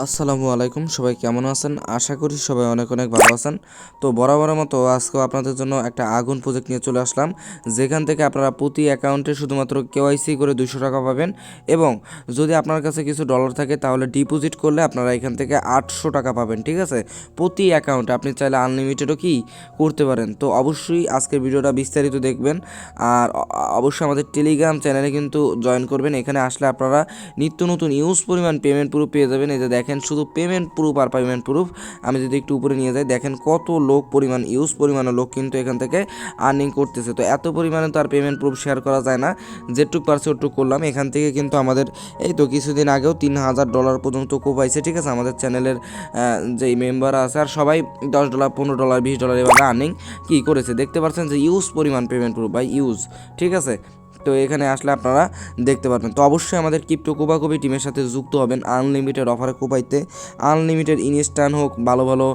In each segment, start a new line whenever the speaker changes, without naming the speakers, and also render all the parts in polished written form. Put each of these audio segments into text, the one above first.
আসসালামু আলাইকুম, সবাই কেমন আছেন? আশা করি সবাই অনেক অনেক ভালো আছেন। তো বরাবরের মতো আজকেও আপনাদের জন্য একটা আগুন প্রজেক্ট নিয়ে চলে আসলাম, যেখান থেকে আপনারা প্রতি অ্যাকাউন্টে শুধুমাত্র কেওয়াইসি করে 200 টাকা পাবেন এবং যদি আপনার কাছে কিছু ডলার থাকে তাহলে ডিপোজিট করলে আপনারা এখান থেকে 800 টাকা পাবেন। ঠিক আছে, প্রতি অ্যাকাউন্টে আপনি চাইলে আনলিমিটেডও কি করতে পারেন। তো অবশ্যই আজকের ভিডিওটা বিস্তারিত দেখবেন আর অবশ্যই আমাদের টেলিগ্রাম চ্যানেলে কিন্তু জয়েন করবেন। এখানে আসলে আপনারা নিত্য নতুন ইউজ পরিমাণ পেমেন্ট প্রুফ পেয়ে যাবেন। এই যে দেখেন শুধু পেমেন্ট প্রুফ আর পেমেন্ট প্রুফ। আমি যদি একটু উপরে নিয়ে যাই, দেখেন কত লোক পরিমাণ ইউজ পরিমাণে লোক কিন্তু এখান থেকে আর্নিং করতেছে। তো এত পরিমাণে তো আর পেমেন্ট প্রুফ শেয়ার করা যায় না, যেটুক পারছে ওটুক করলাম। এখান থেকে কিন্তু আমাদের এই তো কিছুদিন আগেও $3000 পর্যন্ত কোপাইছে। ঠিক আছে, আমাদের চ্যানেলের যেই মেম্বার আছে আর সবাই $10, $15, $20 এভাবে আর্নিং কি করেছে দেখতে পাচ্ছেন যে ইউজ পরিমাণ পেমেন্ট প্রুফ বাই ইউজ। ঠিক আছে, তো এখানে আসলে আপনারা দেখতে পারবেন। তো অবশ্যই আমাদের ক্রিপ্টো কোপাকুপি টিমের সাথে যুক্ত হবেন আনলিমিটেড অফারে কোপাইতে, আনলিমিটেড ইনস্টান হোক, ভালো ভালো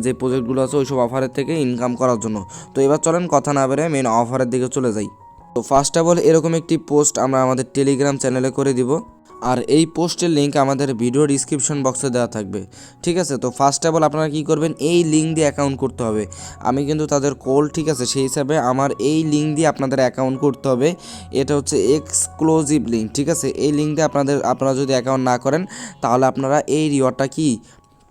যে প্রজেক্টগুলো আছে ওইসব অফারের থেকে ইনকাম করার জন্য। তো এবার চলেন কথা না বেড়ে মেন অফারের দিকে চলে যাই। তো ফার্স্ট অফ অল এরকম একটি পোস্ট আমরা আমাদের টেলিগ্রাম চ্যানেলে করে দিব, আর এই পোস্টের লিঙ্ক আমাদের ভিডিও ডিসক্রিপশন বক্সে দেওয়া থাকবে। ঠিক আছে, তো ফার্স্ট অফ অল আপনারা কী করবেন, এই লিঙ্ক দিয়ে অ্যাকাউন্ট করতে হবে। আমি কিন্তু তাদের কল, ঠিক আছে, সেই হিসাবে আমার এই লিঙ্ক দিয়ে আপনাদের অ্যাকাউন্ট করতে হবে। এটা হচ্ছে এক্সক্লুসিভ লিঙ্ক। ঠিক আছে, এই লিঙ্ক দিয়ে আপনারা যদি অ্যাকাউন্ট না করেন তাহলে আপনারা এই রিওয়ার্ডটা কি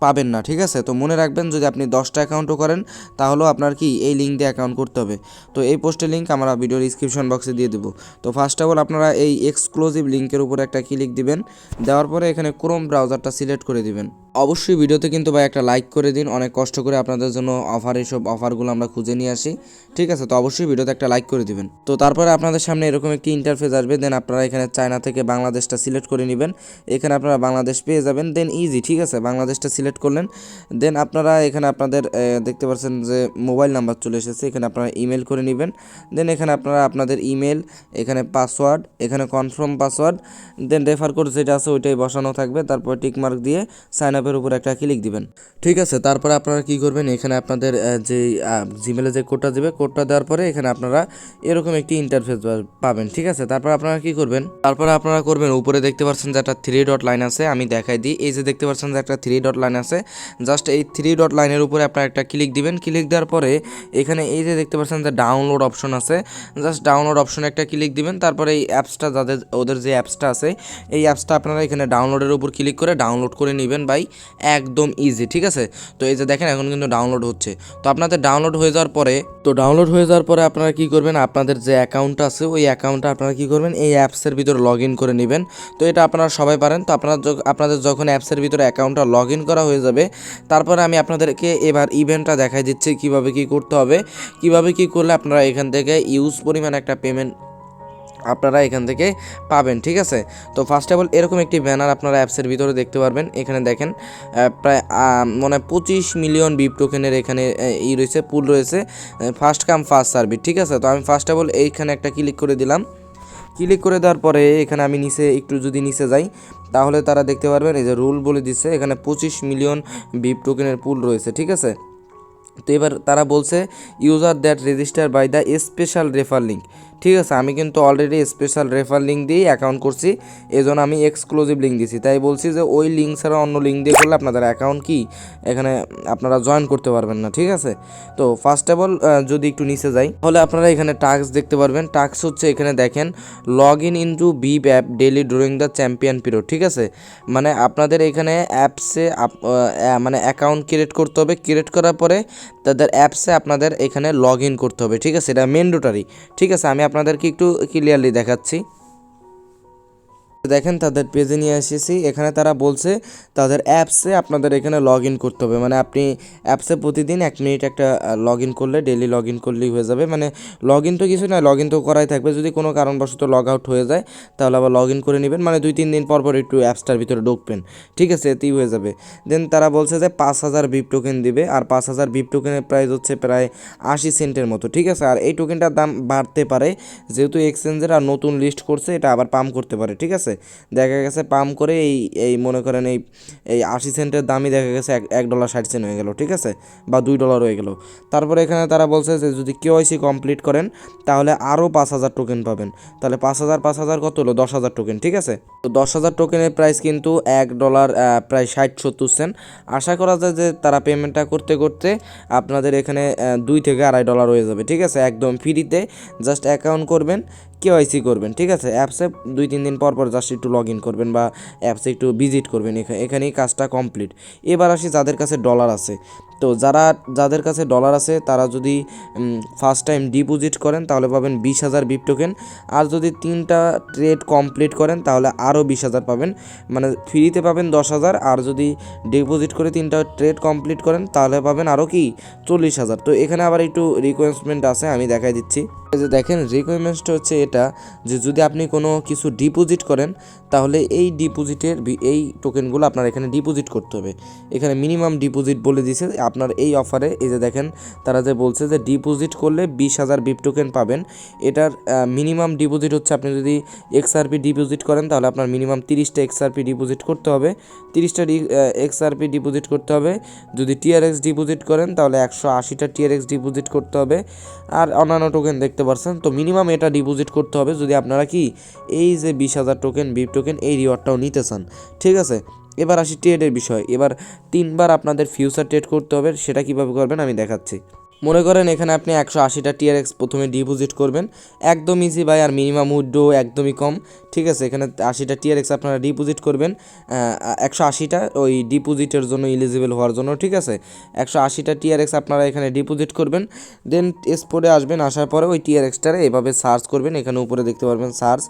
পাবেন না। ঠিক আছে, তো মনে রাখবেন যদি আপনি 10টা অ্যাকাউন্টও করেন তাহলেও আপনার কি এই লিঙ্ক দিয়ে অ্যাকাউন্ট করতে হবে। তো এই পোস্টের লিঙ্ক আমরা ভিডিওর ডিসক্রিপশন বক্সে দিয়ে দেবো। তো ফার্স্ট অফ অল আপনারা এই এক্সক্লুসিভ লিঙ্কের উপরে একটা ক্লিক দিবেন, দেওয়ার পরে এখানে ক্রোম ব্রাউজারটা সিলেক্ট করে দিবেন। অবশ্যই ভিডিওতে কিন্তু ভাই একটা লাইক করে দিন, অনেক কষ্ট করে আপনাদের জন্য এইসব অফারগুলো আমরা খুঁজে নিয়ে আসি। ঠিক আছে, তো অবশ্যই ভিডিওতে একটা লাইক করে দিবেন। তো তারপরে আপনাদের সামনে এরকম একটি ইন্টারফেস আসবে, দেন আপনারা এখানে চায়না থেকে বাংলাদেশটা সিলেক্ট করে নেবেন। এখানে আপনারা বাংলাদেশ পেয়ে যাবেন, দেন ইজি। ঠিক আছে, বাংলাদেশটা সিলেক্ট করলেন, দেন আপনারা এখানে আপনাদের দেখতে পাচ্ছেন যে মোবাইল নাম্বার চলে এসেছে, এখানে আপনারা ইমেল করে নেবেন। দেন এখানে আপনারা আপনাদের ইমেল, এখানে পাসওয়ার্ড, এখানে কনফার্ম পাসওয়ার্ড, দেন রেফার কোড যেটা আছে ওইটাই বসানো থাকবে। তারপর টিকমার্ক দিয়ে সাইন আপের উপর একটা ক্লিক দিবেন। ঠিক আছে, তারপরে আপনারা কি করবেন, এখানে আপনাদের যে জিমেলে যে কোডটা দেবে, কোডটা দেওয়ার পরে এখানে আপনারা এরকম একটি ইন্টারফেস পাবেন। ঠিক আছে, তারপর আপনারা কি করবেন, তারপরে আপনারা করবেন উপরে দেখতে পাচ্ছেন যে একটা 3 ডট লাইন আছে, আমি দেখাই দিই। এই যে দেখতে পাচ্ছেন যে একটা 3 ডট লাইন আছে, জাস্ট এই 3 ডট লাইনের উপরে আপনারা একটা ক্লিক দিবেন। ক্লিক দেওয়ার পরে এখানে এই যে দেখতে পাচ্ছেন যে ডাউনলোড অপশন আছে, জাস্ট ডাউনলোড অপশনে একটা ক্লিক দিবেন। তারপরে এই অ্যাপসটা ওদের যে অ্যাপসটা আছে এই অ্যাপসটা আপনারা এখানে ডাউনলোডের উপর ক্লিক করে ডাউনলোড করে নেবেন ভাই, একদম ইজি। ঠিক আছে, তো এই যে দেখেন এখন কিন্তু ডাউনলোড হচ্ছে। তো আপনাদের ডাউনলোড হয়ে যাওয়ার পরে আপনারা কি করবেন, আপনাদের যে অ্যাকাউন্টটা আছে ওই অ্যাকাউন্টটা আপনারা কি করবেন, এই অ্যাপসের ভিতরে লগ ইন করে নেবেন। তো এটা আপনারা সবাই পারেন। তো আপনাদের যখন অ্যাপসের ভিতরে অ্যাকাউন্টটা লগ ইন করা হয়ে যাবে, তারপরে আমি আপনাদেরকে এবার ইভেন্টটা দেখাই দিচ্ছি কিভাবে কি করতে হবে, কিভাবে কি করলে আপনারা এখান থেকে ইউজ পরিমাণ একটা পেমেন্ট আপনারা এখান থেকে পাবেন। ঠিক আছে, তো ফার্স্ট অফ অল এরকম একটি ব্যানার আপনারা অ্যাপসের ভিতরে দেখতে পারবেন। এখানে দেখেন প্রায় মানে 25 মিলিয়ন বিপ টোকেনের এখানে রয়েছে, পুল রয়েছে, ফার্স্ট কাম ফার্স্ট সার্ভিস। ঠিক আছে, তো আমি ফার্স্ট অফ অল এইখানে একটা ক্লিক করে দিলাম। ক্লিক করে দেওয়ার পরে এখানে আমি যদি নিচে যাই তাহলে তারা দেখতে পারবেন এই যে রুল বলে দিচ্ছে, এখানে 25 মিলিয়ন বিপ টোকেনের পুল রয়েছে। ঠিক আছে, তো এবার তারা বলছে user that register by the special refer link. ঠিক আছে, আমি কিন্তু অলরেডি স্পেশাল রেফার লিঙ্ক দিয়েই অ্যাকাউন্ট করছি, এই জন্য আমি এক্সক্লুসিভ লিঙ্ক দিছি। তাই বলছি যে ওই লিঙ্ক ছাড়া অন্য লিঙ্ক দিয়ে করলে আপনাদের অ্যাকাউন্ট কি এখানে আপনারা জয়েন করতে পারবেন না। ঠিক আছে, তো ফার্স্ট অফ অল যদি একটু নিচে যাই তাহলে আপনারা এখানে টাস্ক দেখতে পারবেন। টাস্ক হচ্ছে এখানে দেখেন log in to Bip app daily during the champion period. ঠিক আছে, মানে আপনাদের এখানে অ্যাপসে মানে অ্যাকাউন্ট ক্রিয়েট করতে হবে, ক্রিয়েট করার পরে তাদের অ্যাপসে আপনাদের এখানে লগ ইন করতে হবে। ঠিক আছে, এটা ম্যান্ডেটরি। ঠিক আছে, আমি আপনাদেরকে একটু ক্লিয়ারলি দেখাচ্ছি। দেখেন তাদের পেজে নিয়ে এসেছি, এখানে তারা বলছে তাদের অ্যাপসে আপনাদের এখানে লগ ইন করতে হবে। মানে আপনি অ্যাপসে প্রতিদিন 1 মিনিট একটা লগ ইন করলে, ডেইলি লগ ইন করলেই হয়ে যাবে। মানে লগ ইন তো কিছু নয়, লগ ইন তো করাই থাকবে, যদি কোনো কারণবশত লগ আউট হয়ে যায় তাহলে আবার লগ ইন করে নেবেন। মানে 2-3 দিন পর পর একটু অ্যাপসটার ভিতরে ঢুকবেন। ঠিক আছে, এতেই হয়ে যাবে। দেন তারা বলছে যে 5000 বিপ টোকেন দিবে, আর 5000 বিপ টোকেনের প্রাইস হচ্ছে প্রায় 80 সেন্টের মতো। ঠিক আছে, আর এই টোকেনটার দাম বাড়তে পারে যেহেতু এক্সচেঞ্জের আর নতুন লিস্ট করছে, এটা আবার পাম্প করতে পারে। ঠিক আছে, আছে, দেখা গেছে পাম্প করে এই এই মনে করেন এই এই 80 সেন্টের দামই দেখা গেছে $1.60 হয়ে গেল, ঠিক আছে, বা $2 হয়ে গেল। তারপরে এখানে তারা বলছে যে যদি কেওয়াইসি কমপ্লিট করেন তাহলে আরও 5,000 টোকেন পাবেন। তাহলে 5,000 কত হলো? 10,000 টোকেন, ঠিক আছে। তো 10,000 টোকেনের প্রাইস কিন্তু $1 প্রায় 60-70 সেন্ট। আশা করা যায় যে তারা পেমেন্টটা করতে করতে আপনাদের এখানে $2 থেকে $2.5 হয়ে যাবে, ঠিক আছে, একদম ফ্রিতে। জাস্ট অ্যাকাউন্ট করবেন, কেওয়াইসি করবেন, ঠিক আছে, অ্যাপসে 2-3 দিন পর জাস্ট একটু লগ ইন করবেন বা অ্যাপসে একটু ভিজিট করবেন, এখানেই কাজটা কমপ্লিট। এবার আসি যাদের কাছে ডলার আছে। তো যাদের কাছে ডলার আছে তারা যদি ফার্স্ট টাইম ডিপোজিট করেন তাহলে পাবেন 20,000 বিপ টোকেন। আর যদি 3টা ট্রেড কমপ্লিট করেন তাহলে আরও 20,000 পাবেন, মানে ফ্রিতে পাবেন 10,000। আর যদি ডিপোজিট করে 3টা ট্রেড কমপ্লিট করেন তাহলে পাবেন আরও কি 40,000। তো এখানে আবার একটু রিকোয়েস্টমেন্ট আছে, আমি দেখাই দিচ্ছি। এই যে দেখেন রিকোয়ারমেন্টসটা হচ্ছে এটা যে যদি আপনি কোনো কিছু ডিপোজিট করেন তাহলে এই ডিপোজিটের এই টোকেনগুলো আপনার এখানে ডিপোজিট করতে হবে। এখানে মিনিমাম ডিপোজিট বলে দিয়েছে আপনার এই অফারে। এই যে দেখেন তারা যে বলছে যে ডিপোজিট করলে 20,000 বিপ টোকেন পাবেন। এটার মিনিমাম ডিপোজিট হচ্ছে আপনি যদি XRP ডিপোজিট করেন তাহলে আপনার মিনিমাম 30টা XRP ডিপোজিট করতে হবে, 30টা XRP ডিপোজিট করতে হবে। যদি TRX ডিপোজিট করেন তাহলে 180টা TRX ডিপোজিট করতে হবে। আর অন্যান্য টোকেন দেখতে পারছেন। তো মিনিমাম এটা ডিপোজিট করতে হবে যদি আপনারা কি এই যে 20,000 টোকেন বিপ টোকেন এই রিওয়ার্ডটাও নিতে চান, ঠিক আছে। এবার আসি ট্রেডের বিষয়। এবার 3বার আপনাদের ফিউচার ট্রেড করতে হবে। সেটা কীভাবে করবেন আমি দেখাচ্ছি। মনে করেন এখানে আপনি 180টা TRX প্রথমে ডিপোজিট করবেন, একদম ইজি ভাই, আর মিনিমাম উইথড্র একদমই কম, ঠিক আছে। এখানে 80টা TRX আপনারা ডিপোজিট করবেন, 180টা ওই ডিপোজিটের জন্য এলিজিবল হওয়ার জন্য, ঠিক আছে। 180টা TRX আপনারা এখানে ডিপোজিট করবেন, দেন স্পটে আসবেন। আসার পরে ওই TRXটারে এভাবে সার্চ করবেন, এখানে উপরে দেখতে পারবেন সার্চ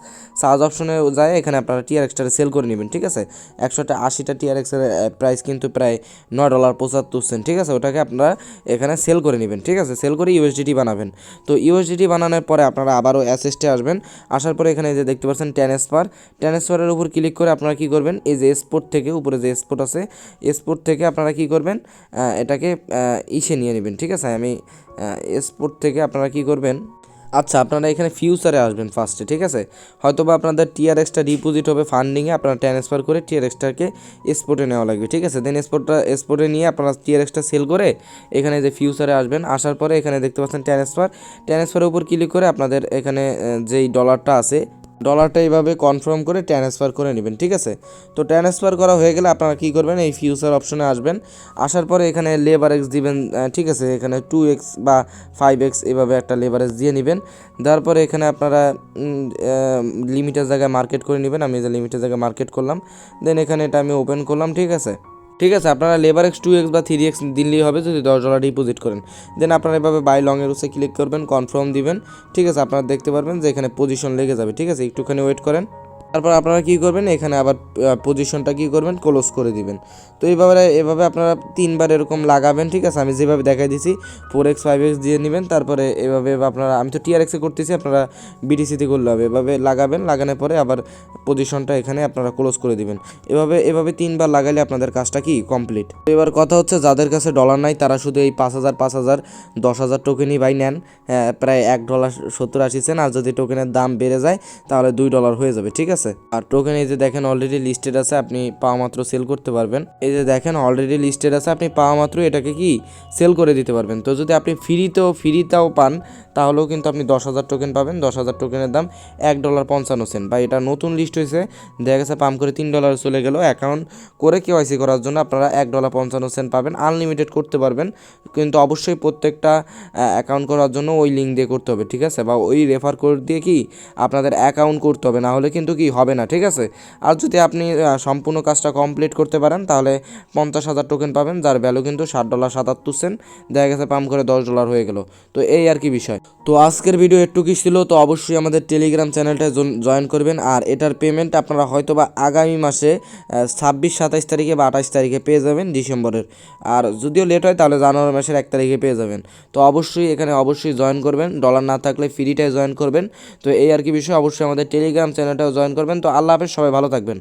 অপশনে যায়, এখানে আপনারা TRXটারে সেল করে নেবেন, ঠিক আছে। 180টা TRX এর প্রাইস কিন্তু প্রায় $9.75, ঠিক আছে। ওটাকে আপনারা এখানে সেল করে নেবেন, ঠিক আছে। সেল করে USDT বানাবেন। তো USDT বানানোর পরে আপনারা আবারও অ্যাসেস্টে আসবেন। আসার পরে এখানে যে দেখতে পাচ্ছেন ট্রান্সফারের উপর ক্লিক করে আপনারা কি করবেন, এই যে স্পট থেকে উপরে যে স্পট আছে, স্পট থেকে আপনারা কি করবেন, এটাকে ইসে নিয়ে নেবেন, ঠিক আছে। আমি স্পট থেকে আপনারা কি করবেন, আচ্ছা আপনারা এখানে ফিউচারে আসবেন ফার্স্টে, ঠিক আছে। হয়তো বা আপনাদের TRXটা ডিপোজিট হবে ফান্ডিংয়ে, আপনারা ট্রান্সফার করে TRXটাকে স্পটে নেওয়া লাগবে, ঠিক আছে। দেন স্পটে নিয়ে আপনারা TRXটা সেল করে এখানে যে ফিউচারে আসবেন। আসার পরে এখানে দেখতে পাচ্ছেন ট্রান্সফারের উপর ক্লিক করে আপনাদের এখানে যেই ডলারটা আছে ডলারটা এইভাবে কনফার্ম করে ট্রান্সফার করে নেবেন, ঠিক আছে। তো ট্রান্সফার করা হয়ে গেলে আপনারা কী করবেন, এই ফিউচার অপশনে আসবেন। আসার পরে এখানে লেভারেজ দিবেন, ঠিক আছে। এখানে 2x বা 5x এভাবে একটা লেভারেজ দিয়ে নেবেন। দেওয়ার পরে এখানে আপনারা লিমিটের জায়গায় মার্কেট করে নেবেন। আমি যে লিমিটের জায়গায় মার্কেট করলাম, দেন এখানে এটা আমি ওপেন করলাম, ঠিক আছে। আপনারা লেভারেজ 2x বা 3x দিলেই হবে যদি $10 ডিপোজিট করেন। দেন আপনারা এভাবে বাই লংয়ের উপরে ক্লিক করবেন, কনফার্ম দিবেন, ঠিক আছে। আপনারা দেখতে পারবেন যে এখানে পজিশন লেগে যাবে, ঠিক আছে। একটুখানি ওয়েট করেন। তারপর আপনারা কী করবেন, এখানে আবার পজিশনটা কী করবেন, ক্লোজ করে দিবেন। তো এভাবে আপনারা 3বার এরকম লাগাবেন, ঠিক আছে। আমি যেভাবে দেখাই দিছি 4x 5x দিয়ে নেবেন। তারপরে এভাবে আপনারা, আমি তো TRX-এ করতেছি, আপনারা BTC-তে করলে হবে। এভাবে লাগাবেন, লাগানোর পরে আবার পজিশনটা এখানে আপনারা ক্লোজ করে দিবেন। এভাবে 3বার লাগাইলে আপনাদের কাজটা কি কমপ্লিট। এবার কথা হচ্ছে যাদের কাছে ডলার নাই তারা শুধু এই 5,000 10,000 টোকেনই ভাই নেন, প্রায় $1.70-80 আর যদি টোকেনের দাম বেড়ে যায় তাহলে $2 হয়ে যাবে, ঠিক আছে। আর টোকেন এই যে দেখেন অলরেডি লিস্টেড আছে, আপনি পাওয়া মাত্র সেল করতে পারবেন। এই যে দেখেন অলরেডি লিস্টেড আছে, আপনি পাওয়া মাত্র এটাকে কি সেল করে দিতে পারবেন। তো যদি আপনি ফ্রিতেও পান তাহলেও কিন্তু আপনি 10,000 টোকেন পাবেন। 10,000 টোকেনের দাম $1.55 বা এটা নতুন লিস্ট হয়েছে, দেখা গেছে পাম্প করে $3 চলে গেল। অ্যাকাউন্ট করে KYC করার জন্য আপনারা $1.55 পাবেন, আনলিমিটেড করতে পারবেন। কিন্তু অবশ্যই প্রত্যেকটা অ্যাকাউন্ট করার জন্য ওই লিঙ্ক দিয়ে করতে হবে, ঠিক আছে, বা ওই রেফার কোড দিয়ে কি আপনাদের অ্যাকাউন্ট করতে হবে, না হলে কিন্তু কি হবে না, ঠিক আছে। আর যদি আপনি সম্পূর্ণ কাজটা কমপ্লিট করতে পারেন তাহলে 50,000 টোকেন পাবেন, যার ভ্যালু কিন্তু $7.77। দেখা গেছে পাম্প করে $10 হয়ে গেল। তো এই আর কি বিষয়। তো আজকের ভিডিও একটুকুই ছিল। তো অবশ্যই আমাদের টেলিগ্রাম চ্যানেলটা জয়েন করবেন। আর এটার পেমেন্ট আপনারা হয়তো বা আগামী মাসে 26, 27 তারিখে বা 28 তারিখে পেয়ে যাবেন ডিসেম্বরের। আর যদিও লেট হয় তাহলে জানুয়ারি মাসের 1 তারিখে পেয়ে যাবেন। তো অবশ্যই এখানে জয়েন করবেন, ডলার না থাকলে ফ্রিটাই জয়েন করবেন। তো এই আর কি বিষয়। অবশ্যই আমাদের টেলিগ্রাম চ্যানেলটাও জয়েন করবেন। তো আল্লাহ হাফেজ, সবাই ভালো থাকবেন।